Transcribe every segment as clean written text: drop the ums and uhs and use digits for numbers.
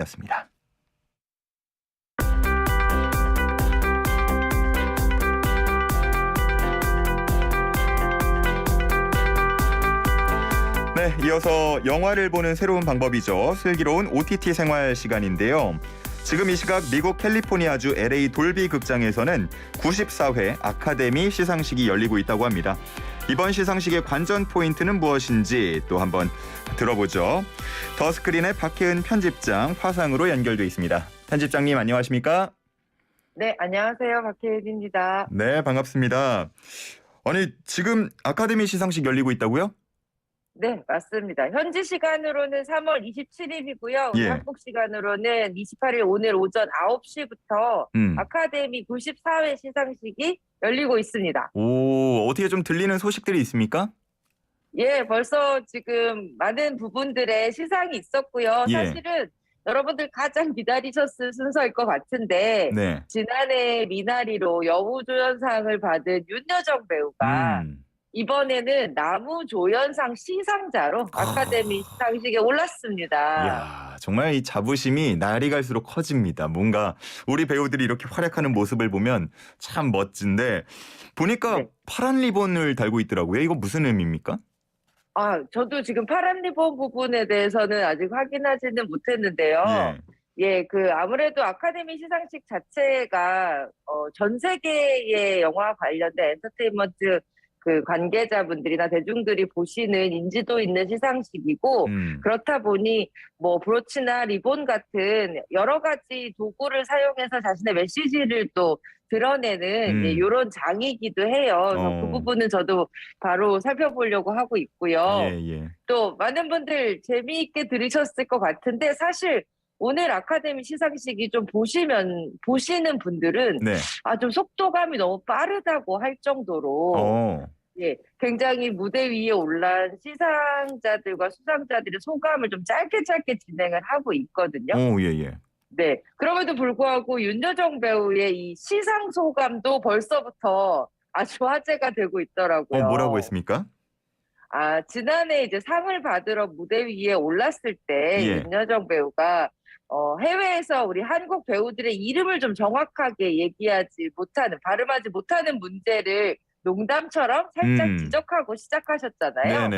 였습니다. 네, 이어서 영화를 보는 새로운 방법이죠. 슬기로운 OTT 생활 시간인데요. 지금 이 시각 미국 캘리포니아주 LA 돌비 극장에서는 94회 아카데미 시상식이 열리고 있다고 합니다. 이번 시상식의 관전 포인트는 무엇인지 또 한번 들어보죠. 더스크린의 박혜은 편집장 화상으로 연결돼 있습니다. 편집장님 안녕하십니까? 네, 안녕하세요. 박혜은입니다. 네, 반갑습니다. 아니, 지금 아카데미 시상식 열리고 있다고요? 네, 맞습니다. 현지 시간으로는 3월 27일이고요. 예. 한국 시간으로는 28일 오늘 오전 9시부터 아카데미 94회 시상식이 열리고 있습니다. 오, 어떻게 좀 들리는 소식들이 있습니까? 예, 벌써 지금 많은 부분들의 시상이 있었고요. 예. 사실은 여러분들 가장 기다리셨을 순서일 것 같은데 네. 지난해 미나리로 여우조연상을 받은 윤여정 배우가 이번에는 나무조연상 시상자로 아카데미 시상식에 올랐습니다. 이야, 정말 이 자부심이 날이 갈수록 커집니다. 뭔가 우리 배우들이 이렇게 활약하는 모습을 보면 참 멋진데 보니까 네. 파란 리본을 달고 있더라고요. 이거 무슨 의미입니까? 저도 지금 파란 리본 부분에 대해서는 아직 확인하지는 못했는데요. 예, 아무래도 아카데미 시상식 자체가 전 세계의 영화 관련된 엔터테인먼트 관계자분들이나 대중들이 보시는 인지도 있는 시상식이고 그렇다 보니 뭐 브로치나 리본 같은 여러 가지 도구를 사용해서 자신의 메시지를 또 드러내는 이런 장이기도 해요. 그래서 그 부분은 저도 바로 살펴보려고 하고 있고요. 또 많은 분들 재미있게 들으셨을 것 같은데 사실 오늘 아카데미 시상식이 좀 보시는 분들은 좀 속도감이 너무 빠르다고 할 정도로 예, 굉장히 무대 위에 올란 시상자들과 수상자들의 소감을 좀 짧게 진행을 하고 있거든요. 네, 그럼에도 불구하고 윤여정 배우의 이 시상 소감도 벌써부터 아주 화제가 되고 있더라고요. 뭐라고 했습니까? 지난해 이제 상을 받으러 무대 위에 올랐을 때 윤여정 배우가 해외에서 우리 한국 배우들의 이름을 좀 정확하게 발음하지 못하는 문제를 농담처럼 살짝 지적하고 시작하셨잖아요.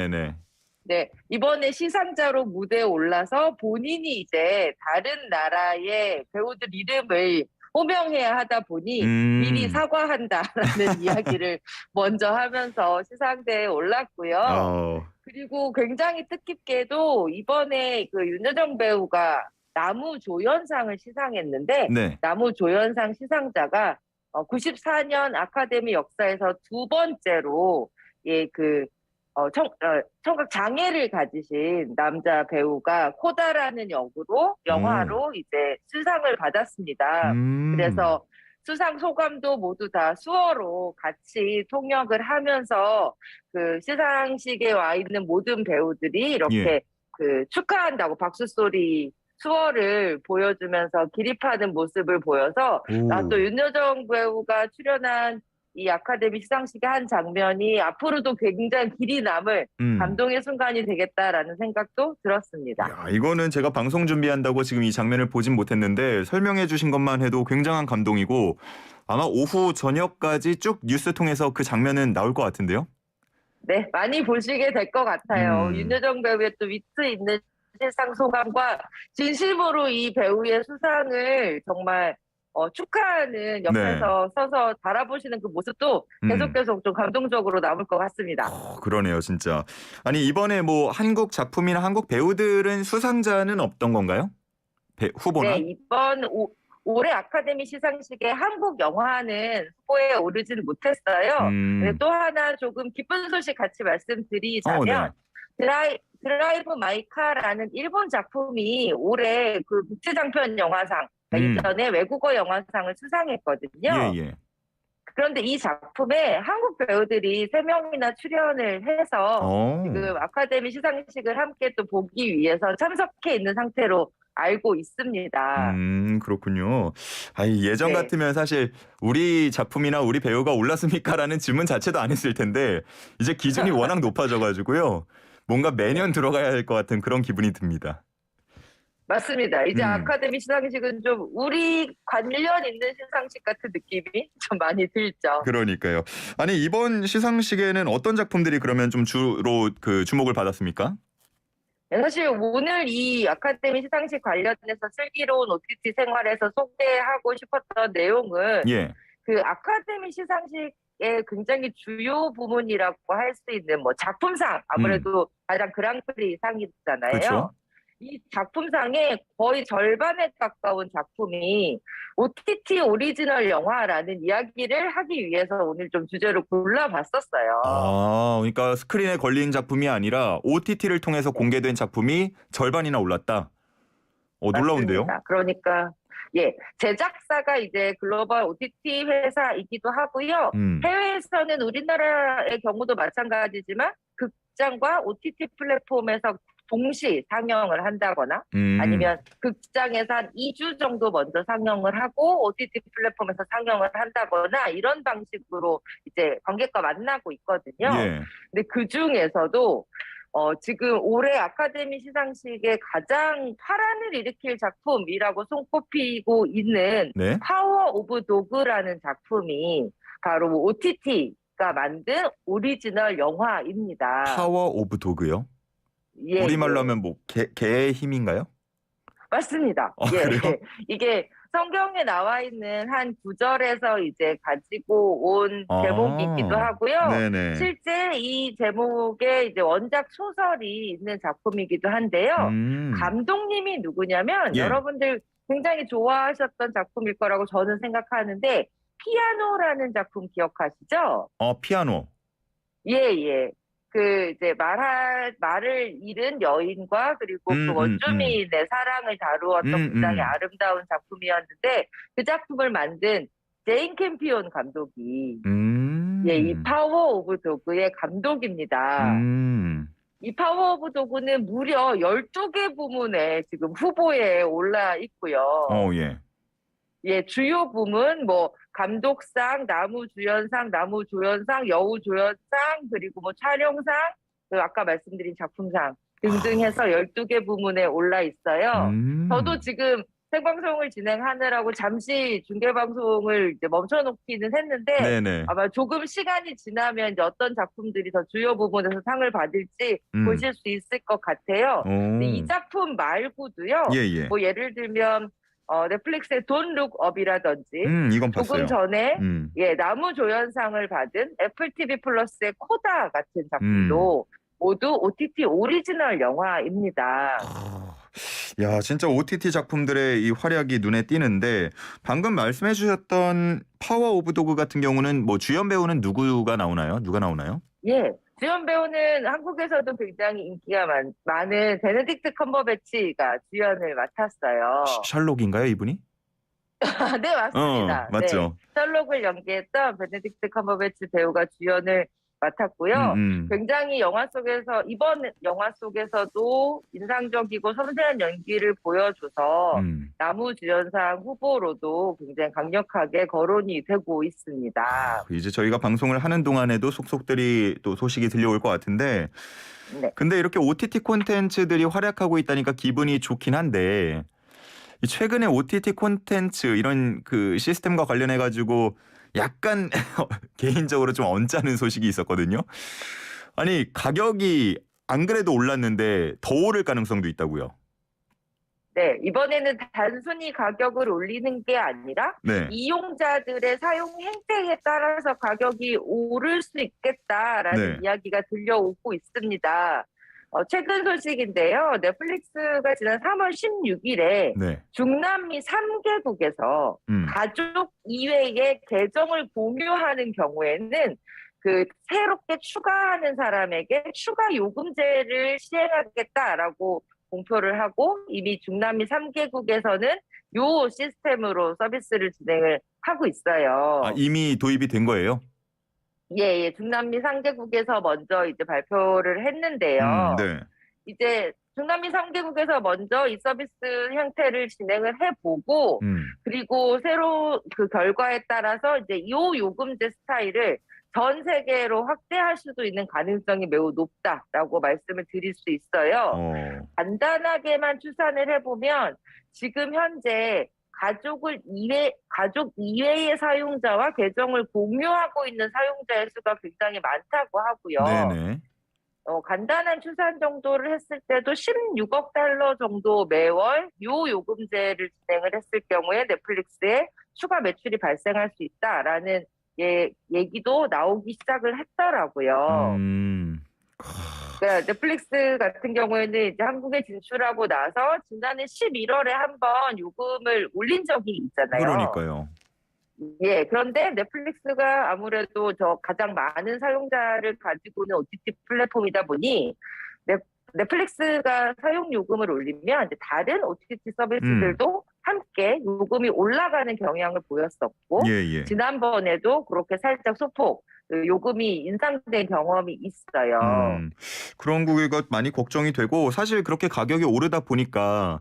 네, 이번에 시상자로 무대에 올라서 본인이 이제 다른 나라의 배우들 이름을 호명해야 하다 보니 미리 사과한다라는 이야기를 먼저 하면서 시상대에 올랐고요. 그리고 굉장히 뜻깊게도 이번에 윤여정 배우가 나무조연상을 시상했는데 나무조연상 시상자가 94년 아카데미 역사에서 두 번째로 청각 장애를 가지신 남자 배우가 코다라는 영화로 이제 수상을 받았습니다. 그래서 수상 소감도 모두 다 수어로 같이 통역을 하면서 시상식에 와 있는 모든 배우들이 이렇게 축하한다고 박수 소리 수어를 보여주면서 기립하는 모습을 보여서 또 윤여정 배우가 출연한 이 아카데미 시상식의 한 장면이 앞으로도 굉장히 길이 남을 감동의 순간이 되겠다라는 생각도 들었습니다. 야, 이거는 제가 방송 준비한다고 지금 이 장면을 보진 못했는데 설명해 주신 것만 해도 굉장한 감동이고 아마 오후 저녁까지 쭉 뉴스 통해서 그 장면은 나올 것 같은데요? 네, 많이 보시게 될 것 같아요. 윤여정 배우의 또 위트 있는 시상 소감과 진심으로 이 배우의 수상을 정말 축하하는 옆에서 서서 바라보시는 그 모습도 계속 좀 감동적으로 남을 것 같습니다. 그러네요, 진짜. 아니 이번에 뭐 한국 작품이나 한국 배우들은 수상자는 없던 건가요? 후보나? 네, 이번 올해 아카데미 시상식에 한국 영화는 후보에 오르지는 못했어요. 또 하나 조금 기쁜 소식 같이 말씀드리자면 드라이브 마이 카라는 일본 작품이 올해 국제장편 영화상 이전에 외국어 영화상을 수상했거든요. 그런데 이 작품에 한국 배우들이 3명이나 출연을 해서 지금 아카데미 시상식을 함께 또 보기 위해서 참석해 있는 상태로 알고 있습니다. 그렇군요. 예전 같으면 사실 우리 작품이나 우리 배우가 올랐습니까라는 질문 자체도 안 했을 텐데 이제 기준이 워낙 높아져가지고요. 뭔가 매년 들어가야 할 것 같은 그런 기분이 듭니다. 맞습니다. 이제 음. 아카데미 시상식은 좀 우리 관련 있는 시상식 같은 느낌이 좀 많이 들죠. 그러니까요. 아니 이번 시상식에는 어떤 작품들이 그러면 좀 주로 그 주목을 받았습니까? 네, 사실 오늘 이 아카데미 시상식 관련해서 슬기로운 OTT 생활에서 소개하고 싶었던 내용은 예. 그 아카데미 시상식의 굉장히 주요 부문이라고 할 수 있는 뭐 작품상 아무래도 가장 그랑프리 상이잖아요. 그렇죠. 이 작품상의 거의 절반에 가까운 작품이 OTT 오리지널 영화라는 이야기를 하기 위해서 오늘 좀 주제로 골라봤었어요. 아, 그러니까 스크린에 걸린 작품이 아니라 OTT를 통해서 공개된 작품이 절반이나 올랐다. 놀라운데요? 맞습니다. 그러니까 제작사가 이제 글로벌 OTT 회사이기도 하고요. 해외에서는 우리나라의 경우도 마찬가지지만 극장과 OTT 플랫폼에서 동시 상영을 한다거나 아니면 극장에서 한 2주 정도 먼저 상영을 하고 OTT 플랫폼에서 상영을 한다거나 이런 방식으로 이제 관객과 만나고 있거든요. 예. 근데 그 중에서도 지금 올해 아카데미 시상식에 가장 파란을 일으킬 작품이라고 손꼽히고 있는 네. 파워 오브 도그라는 작품이 바로 OTT가 만든 오리지널 영화입니다. 파워 오브 도그요? 예, 우리말로 예. 하면 뭐 개의 힘인가요? 맞습니다. 그래요? 이게 성경에 나와 있는 한 구절에서 이제 가지고 온 제목이기도 하고요. 네네. 실제 이 제목에 이제 원작 소설이 있는 작품이기도 한데요. 감독님이 누구냐면 예. 여러분들 굉장히 좋아하셨던 작품일 거라고 저는 생각하는데 피아노라는 작품 기억하시죠? 피아노. 예. 그 이제 말을 잃은 여인과 그리고 그 원주민의 사랑을 다루었던 굉장히 아름다운 작품이었는데 그 작품을 만든 제인 캠피온 감독이 이 파워 오브 도그의 감독입니다. 이 파워 오브 도그는 무려 12개 부문에 지금 후보에 올라 있고요. 예. 주요 부문 뭐 감독상, 나무주연상, 나무조연상, 여우조연상, 그리고 뭐 촬영상, 아까 말씀드린 작품상 등등 해서 12개 부문에 올라 있어요. 저도 지금 생방송을 진행하느라고 잠시 중계방송을 이제 멈춰놓기는 했는데 네네. 아마 조금 시간이 지나면 이제 어떤 작품들이 더 주요 부문에서 상을 받을지 보실 수 있을 것 같아요. 근데 이 작품 말고도요. 예. 뭐 예를 들면 넷플릭스의 Don't Look Up이라든지 이건 봤어요. 조금 전에 나무조연상을 받은 애플 TV 플러스의 코다 같은 작품도 모두 OTT 오리지널 영화입니다. 야, 진짜 OTT 작품들의 이 활약이 눈에 띄는데 방금 말씀해 주셨던 파워 오브 도그 같은 경우는 뭐 주연 배우는 누가 나오나요? 예. 주연 배우는 한국에서도 굉장히 인기가 많은 베네딕트 컴버배치가 주연을 맡았어요. 셜록인가요, 이분이? 네, 맞습니다. 맞죠. 네, 셜록을 연기했던 베네딕트 컴버배치 배우가 주연을 맡았고요. 굉장히 이번 영화 속에서도 인상적이고 섬세한 연기를 보여줘서 나무주연상 후보로도 굉장히 강력하게 거론이 되고 있습니다. 이제 저희가 방송을 하는 동안에도 속속들이 또 소식이 들려올 것 같은데 네. 근데 이렇게 OTT 콘텐츠들이 활약하고 있다니까 기분이 좋긴 한데 최근에 OTT 콘텐츠 이런 그 시스템과 관련해 가지고 약간 개인적으로 좀 언짢은 소식이 있었거든요. 아니 가격이 안 그래도 올랐는데 더 오를 가능성도 있다고요. 네, 이번에는 단순히 가격을 올리는 게 아니라 이용자들의 사용 행태에 따라서 가격이 오를 수 있겠다라는 이야기가 들려오고 있습니다. 최근 소식인데요. 넷플릭스가 지난 3월 16일에 중남미 3개국에서 가족 이외의 계정을 공유하는 경우에는 그 새롭게 추가하는 사람에게 추가 요금제를 시행하겠다라고 공표를 하고 이미 중남미 3개국에서는 요 시스템으로 서비스를 진행을 하고 있어요. 이미 도입이 된 거예요? 예. 중남미 3개국에서 먼저 이제 발표를 했는데요. 이제 중남미 3개국에서 먼저 이 서비스 형태를 진행을 해보고 그리고 새로 그 결과에 따라서 이제 이 요금제 스타일을 전 세계로 확대할 수도 있는 가능성이 매우 높다라고 말씀을 드릴 수 있어요. 간단하게만 추산을 해보면 지금 현재 가족 이외의 사용자와 계정을 공유하고 있는 사용자의 수가 굉장히 많다고 하고요. 네네. 간단한 추산 정도를 했을 때도 16억 달러 정도 매월 요금제를 진행을 했을 경우에 넷플릭스에 추가 매출이 발생할 수 있다라는 얘기도 나오기 시작을 했더라고요. 그러니까 넷플릭스 같은 경우에는 이제 한국에 진출하고 나서 지난해 11월에 한번 요금을 올린 적이 있잖아요. 그러니까요. 예, 그런데 넷플릭스가 아무래도 가장 많은 사용자를 가지고 있는 OTT 플랫폼이다 보니 넷플릭스가 사용 요금을 올리면 이제 다른 OTT 서비스들도 함께 요금이 올라가는 경향을 보였었고 지난번에도 그렇게 살짝 소폭 요금이 인상된 경험이 있어요. 그런 부분가 많이 걱정이 되고 사실 그렇게 가격이 오르다 보니까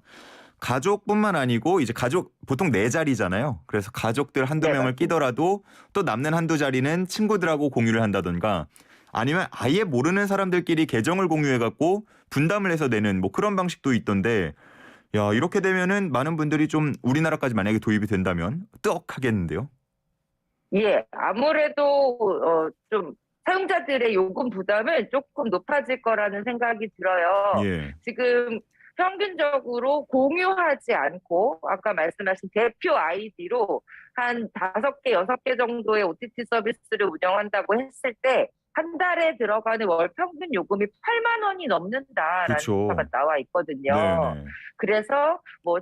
가족뿐만 아니고 이제 가족 보통 4자리잖아요. 그래서 가족들 한두 명을 끼더라도 또 남는 한두 자리는 친구들하고 공유를 한다던가 아니면 아예 모르는 사람들끼리 계정을 공유해갖고 분담을 해서 내는 뭐 그런 방식도 있던데 야 이렇게 되면은 많은 분들이 좀 우리나라까지 만약에 도입이 된다면 뜨억하겠는데요. 예, 아무래도 좀 사용자들의 요금 부담은 조금 높아질 거라는 생각이 들어요. 지금 평균적으로 공유하지 않고 아까 말씀하신 대표 아이디로 한 5개, 6개 정도의 OTT 서비스를 운영한다고 했을 때 한 달에 들어가는 월 평균 요금이 8만 원이 넘는다라는 숫자가 나와 있거든요. 네네. 그래서 뭐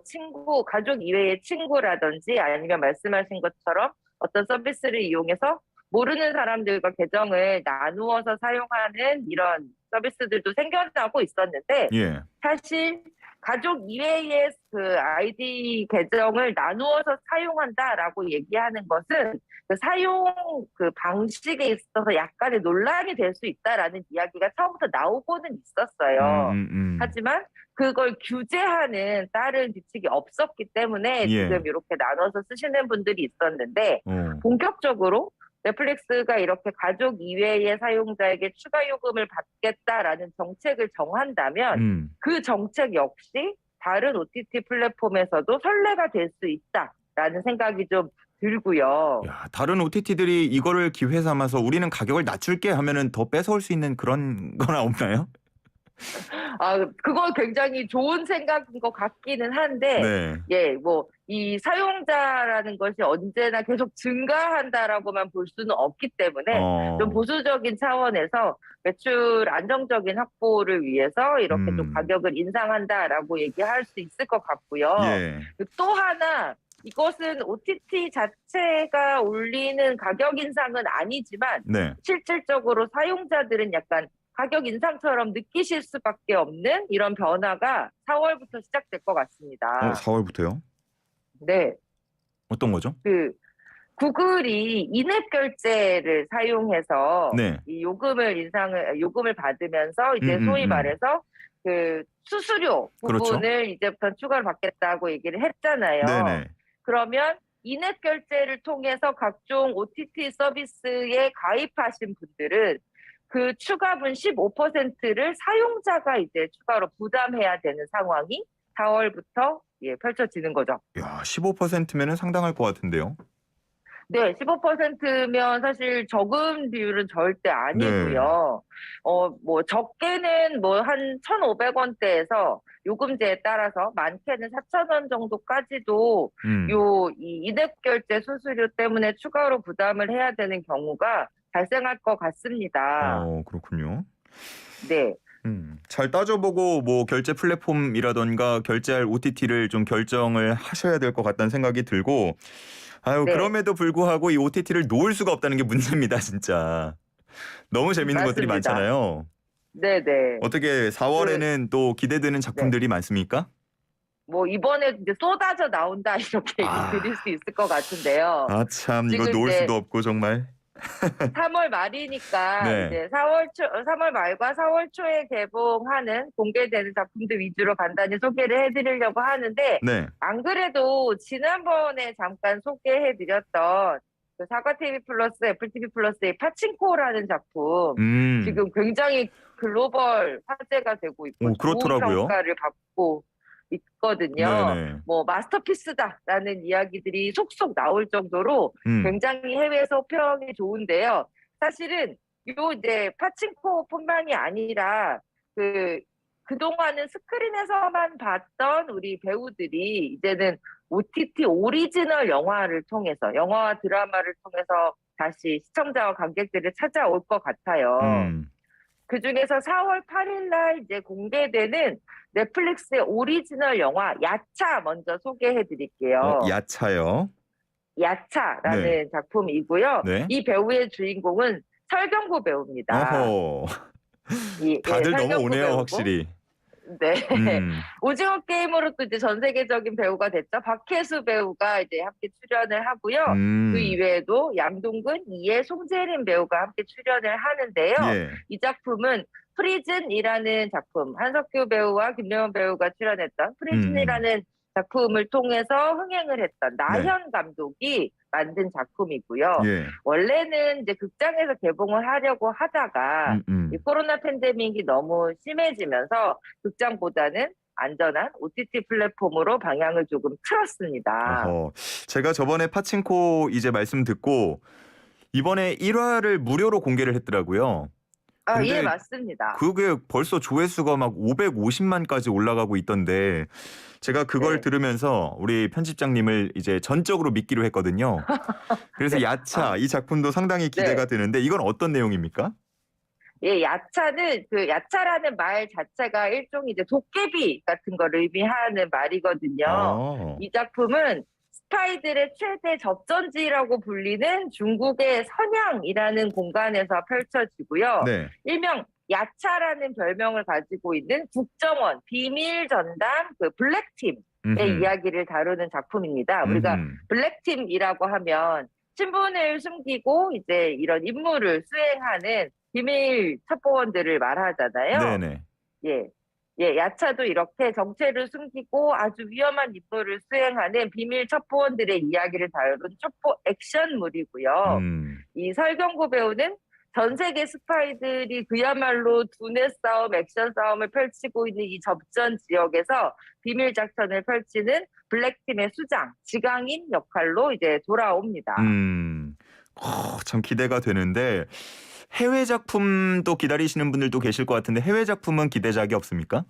가족 이외의 친구라든지 아니면 말씀하신 것처럼 어떤 서비스를 이용해서 모르는 사람들과 계정을 나누어서 사용하는 이런 서비스들도 생겨나고 있었는데 사실 가족 이외의 그 아이디 계정을 나누어서 사용한다라고 얘기하는 것은 그 사용 그 방식에 있어서 약간의 논란이 될 수 있다라는 이야기가 처음부터 나오고는 있었어요. 하지만 그걸 규제하는 다른 규칙이 없었기 때문에 지금 이렇게 나눠서 쓰시는 분들이 있었는데 본격적으로 넷플릭스가 이렇게 가족 이외의 사용자에게 추가 요금을 받겠다라는 정책을 정한다면 그 정책 역시 다른 OTT 플랫폼에서도 선례가 될 수 있다라는 생각이 좀 들고요. 야, 다른 OTT들이 이거를 기회 삼아서 우리는 가격을 낮출게 하면은 더 뺏어올 수 있는 그런 거나 없나요? 그거 굉장히 좋은 생각인 것 같기는 한데, 이 사용자라는 것이 언제나 계속 증가한다라고만 볼 수는 없기 때문에 좀 보수적인 차원에서 매출 안정적인 확보를 위해서 이렇게 좀 가격을 인상한다라고 얘기할 수 있을 것 같고요. 또 하나, 이것은 OTT 자체가 올리는 가격 인상은 아니지만 실질적으로 사용자들은 약간 가격 인상처럼 느끼실 수밖에 없는 이런 변화가 4월부터 시작될 것 같습니다. 4월부터요? 네. 어떤 거죠? 구글이 인앱 결제를 사용해서 이 요금을 받으면서 이제 소위 말해서 그 수수료 부분을 이제부터 추가로 받겠다고 얘기를 했잖아요. 그러면 인앱 결제를 통해서 각종 OTT 서비스에 가입하신 분들은 그 추가분 15%를 사용자가 이제 추가로 부담해야 되는 상황이 4월부터 펼쳐지는 거죠. 야, 15%면은 상당할 것 같은데요. 네, 15%면 사실 적은 비율은 절대 아니고요. 뭐 적게는 뭐 한 1,500원대에서 요금제에 따라서 많게는 4,000원 정도까지도 이 인앱 결제 수수료 때문에 추가로 부담을 해야 되는 경우가 발생할 것 같습니다. 그렇군요. 네. 잘 따져보고 뭐 결제 플랫폼이라던가 결제할 OTT를 좀 결정을 하셔야 될 것 같다는 생각이 들고 그럼에도 불구하고 이 OTT를 놓을 수가 없다는 게 문제입니다, 진짜. 너무 재밌는 것들이 많잖아요. 네네. 어떻게 4월에는 또 기대되는 작품들이 많습니까? 뭐 이번에 이제 쏟아져 나온다 이렇게 드릴 수 있을 것 같은데요. 참 이거 놓을 수도 없고 정말. 3월 말이니까 이제 3월 말과 4월 초에 개봉하는 공개되는 작품들 위주로 간단히 소개를 해드리려고 하는데 안 그래도 지난번에 잠깐 소개해드렸던 그 사과 TV 플러스, 애플 TV 플러스의 파친코라는 작품 음. 지금 굉장히 글로벌 화제가 되고 있고 오, 좋은 그렇더라고요. 평가를 받고 있거든요. 네네. 뭐 마스터피스다라는 이야기들이 속속 나올 정도로 굉장히 해외에서 호평이 좋은데요. 사실은 요 이제 파친코뿐만이 아니라 그동안은 스크린에서만 봤던 우리 배우들이 이제는 OTT 오리지널 영화를 통해서, 영화와 드라마를 통해서 다시 시청자와 관객들을 찾아올 것 같아요. 그 중에서 4월 8일 날 이제 공개되는 넷플릭스의 오리지널 영화 야차 먼저 소개해 드릴게요. 야차요? 야차라는 네. 작품이고요. 네. 이 배우의 주인공은 설경구 배우입니다. 어허. 다들 설경구 넘어오네요, 배우고. 확실히. 네. 오징어 게임으로 또 이제 전 세계적인 배우가 됐죠. 박혜수 배우가 이제 함께 출연을 하고요. 그 이외에도 양동근, 이해, 송재림 배우가 함께 출연을 하는데요. 예. 이 작품은 프리즌이라는 작품, 한석규 배우와 김래원 배우가 출연했던 프리즌이라는 작품을 통해서 흥행을 했던 나현 감독이 만든 작품이고요. 예. 원래는 이제 극장에서 개봉을 하려고 하다가 이 코로나 팬데믹이 너무 심해지면서 극장보다는 안전한 OTT 플랫폼으로 방향을 조금 틀었습니다. 제가 저번에 파친코 이제 말씀 듣고 이번에 1화를 무료로 공개를 했더라고요. 예, 맞습니다. 그게 벌써 조회수가 막 550만까지 올라가고 있던데 제가 그걸 들으면서 우리 편집장님을 이제 전적으로 믿기로 했거든요. 그래서 네. 야차 이 작품도 상당히 기대가 되는데 이건 어떤 내용입니까? 예, 야차는 야차라는 말 자체가 일종의 이제 도깨비 같은 걸 의미하는 말이거든요. 이 작품은 스파이들의 최대 접전지라고 불리는 중국의 선양이라는 공간에서 펼쳐지고요. 네. 일명 야차라는 별명을 가지고 있는 국정원 비밀 전담 블랙팀의 이야기를 다루는 작품입니다. 우리가 블랙팀이라고 하면 신분을 숨기고 이제 이런 임무를 수행하는 비밀 첩보원들을 말하잖아요. 네네. 예, 야차도 이렇게 정체를 숨기고 아주 위험한 임무를 수행하는 비밀 첩보원들의 이야기를 다루는 첩보 액션물이고요. 이 설경구 배우는 전 세계 스파이들이 그야말로 두뇌 싸움, 액션 싸움을 펼치고 있는 이 접전 지역에서 비밀 작전을 펼치는 블랙팀의 수장, 지강인 역할로 이제 돌아옵니다. 참 기대가 되는데 해외 작품도 기다리시는 분들도 계실 것 같은데 해외 작품은 기대작이 없습니까?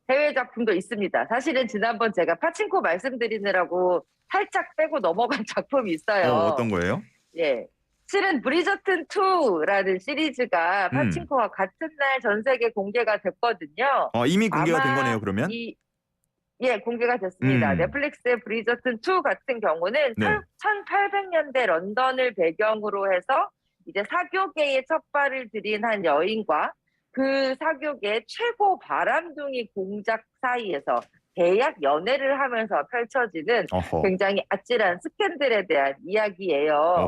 해외 작품도 있습니다. 사실은 지난번 제가 파친코 말씀드리느라고 살짝 빼고 넘어간 작품이 있어요. 어떤 거예요? 예. 실은 브리저튼 2라는 시리즈가 파친코와 같은 날 전 세계 공개가 됐거든요. 이미 공개가 된 거네요, 그러면? 예, 공개가 됐습니다. 넷플릭스의 브리저튼 2 같은 경우는 1800년대 런던을 배경으로 해서 이제 사교계의 첫 발을 들인 한 여인과 그 사교계의 최고 바람둥이 공작 사이에서 대약 연애를 하면서 펼쳐지는 굉장히 아찔한 스캔들에 대한 이야기예요.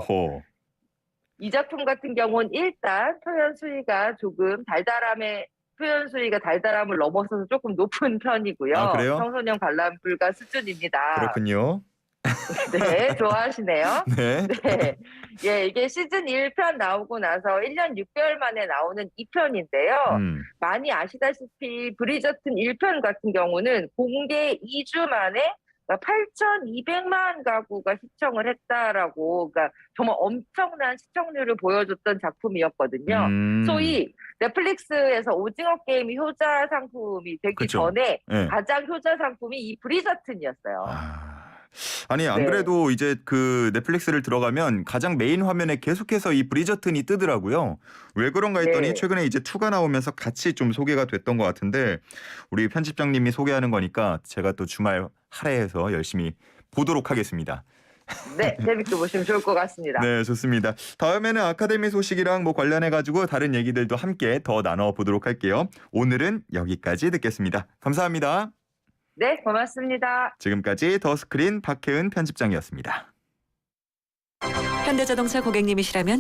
이 작품 같은 경우는 일단 표현 수위가 달달함을 넘어서서 조금 높은 편이고요. 그래요? 청소년 관람 불가 수준입니다. 그렇군요. 네, 좋아하시네요. 네. 네. 예, 이게 시즌 1편 나오고 나서 1년 6개월 만에 나오는 2편인데요. 많이 아시다시피 브리저튼 1편 같은 경우는 공개 2주 만에 8,200만 가구가 시청을 했다라고, 그러니까 정말 엄청난 시청률을 보여줬던 작품이었거든요. 소위 넷플릭스에서 오징어 게임이 효자 상품이 되기 전에 가장 효자 상품이 이 브리저튼이었어요. 아니 안 그래도 이제 그 넷플릭스를 들어가면 가장 메인 화면에 계속해서 이 브리저튼이 뜨더라고요. 왜 그런가 했더니 최근에 이제 2가 나오면서 같이 좀 소개가 됐던 것 같은데 우리 편집장님이 소개하는 거니까 제가 또 주말 할애해서 열심히 보도록 하겠습니다. 네, 재밌게 보시면 좋을 것 같습니다. 네, 좋습니다. 다음에는 아카데미 소식이랑 관련해가지고 다른 얘기들도 함께 더 나눠보도록 할게요. 오늘은 여기까지 듣겠습니다. 감사합니다. 네, 고맙습니다. 지금까지 더스크린 박혜은 편집장이었습니다. 현대자동차 고객님이시라면